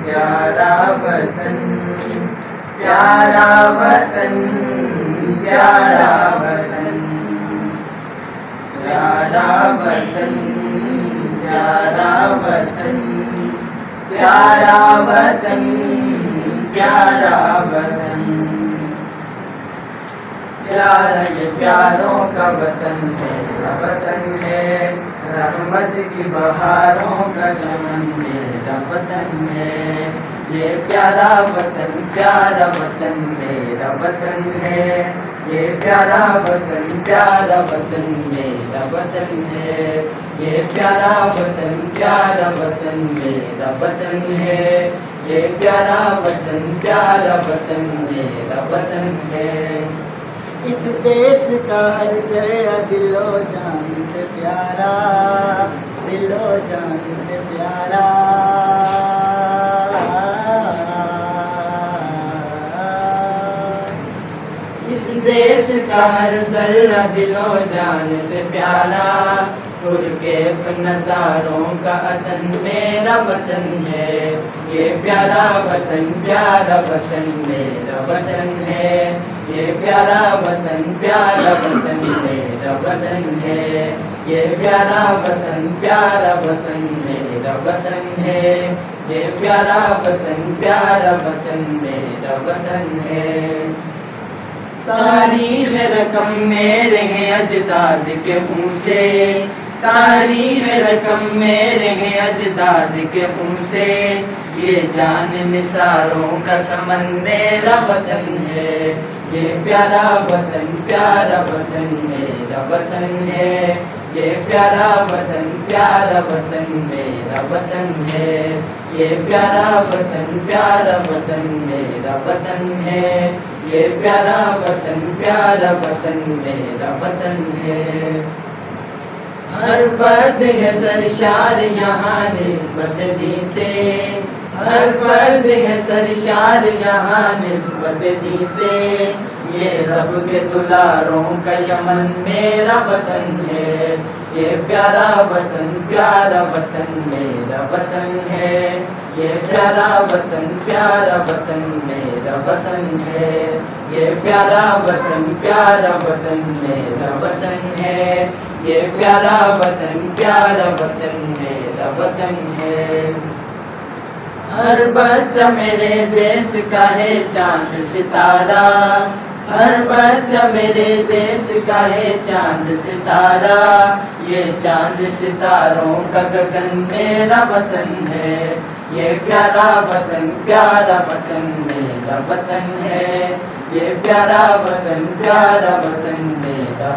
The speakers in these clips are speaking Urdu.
پیارا وطن پیارا وطن پیارا وطن پیارا وطن پیارا وطن پیارا وطن پیارا وطن پیارا یہ پیاروں کا وطن ہے وطن ہے رحمت کی بہاروں کا چمن میرا وطن ہے یہ پیارا وطن میرا وطن ہے یہ پیارا وطن میرا وطن ہے یہ پیارا وطن میرا وطن ہے یہ پیارا وطن میرا وطن ہے اس دیس کا ہر ذرہ دل و جان سے پیارا دل و جان سے پیارا اس دیس کا ہر ذرہ دل و جان سے پیارا پرکیف نظاروں کا وطن میرا وطن ہے یہ پیارا وطن میرا وطن ہے یہ پیارا وطن میرا وطن ہے یہ پیارا وطن میرا وطن ہے یہ پیارا وطن میرا وطن ہے تاریخ رقم میرے ہیں اجداد کے خون سے تاریخ رقم میرے ہیں اجداد کے خون سے یہ جان نثاروں کا سمن میرا وطن ہے یہ پیارا وطن میرا وطن ہے یہ پیارا وطن میرا وطن ہے یہ پیارا وطن میرا وطن ہے یہ پیارا وطن میرا وطن ہے ہر فرد ہے سرشار یہاں نسبت دی سے ہر فرد ہے سرشار یہاں نسبت دی سے یہ رب کے دلاروں کا یمن میرا وطن ہے یہ پیارا وطن میرا وطن ہے یہ پیارا وطن میرا وطن ہے یہ پیارا وطن میرا وطن ہے یہ پیارا وطن میرا وطن ہے ہر بچہ میرے دیس کا ہے چاند ستارہ ہر بچہ میرے دیس کا ہے چاند ستارہ یہ چاند ستاروں کا گگن میرا وطن ہے یہ پیارا وطن میرا وطن ہے یہ پیارا وطن میرا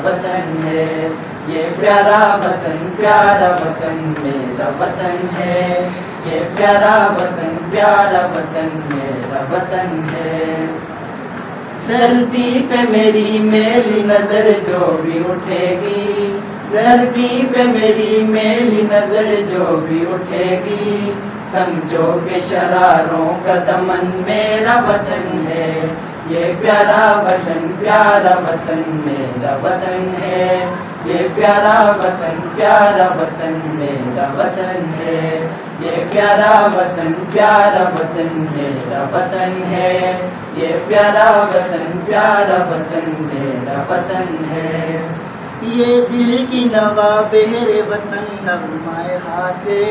وطن ہے یہ پیارا وطن میرا وطن ہے یہ پیارا وطن میرا وطن ہے دھرتی پہ میری میلی نظر جو بھی اٹھے گی دھرتی پہ میری میلی نظر جو بھی اٹھے گی سمجھو کہ شراروں کا دمن میرا وطن ہے یہ پیارا وطن میرا وطن ہے یہ پیارا وطن میرا وطن ہے یہ پیارا وطن میرا وطن ہے یہ پیارا وطن میرا وطن ہے یہ دل کی نوا بہر وطن نغمائے ہاتھے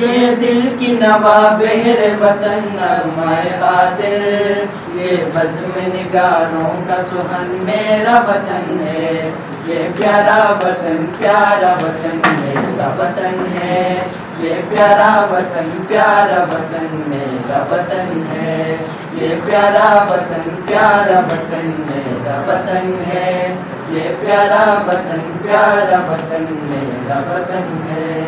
یہ دل کی نوا بہر وطن نغمائے خاطر یہ بزم نگاروں کا سہن میرا وطن ہے یہ پیارا وطن میرا وطن ہے یہ پیارا وطن میرا وطن ہے یہ پیارا وطن میرا وطن ہے یہ پیارا وطن میرا وطن ہے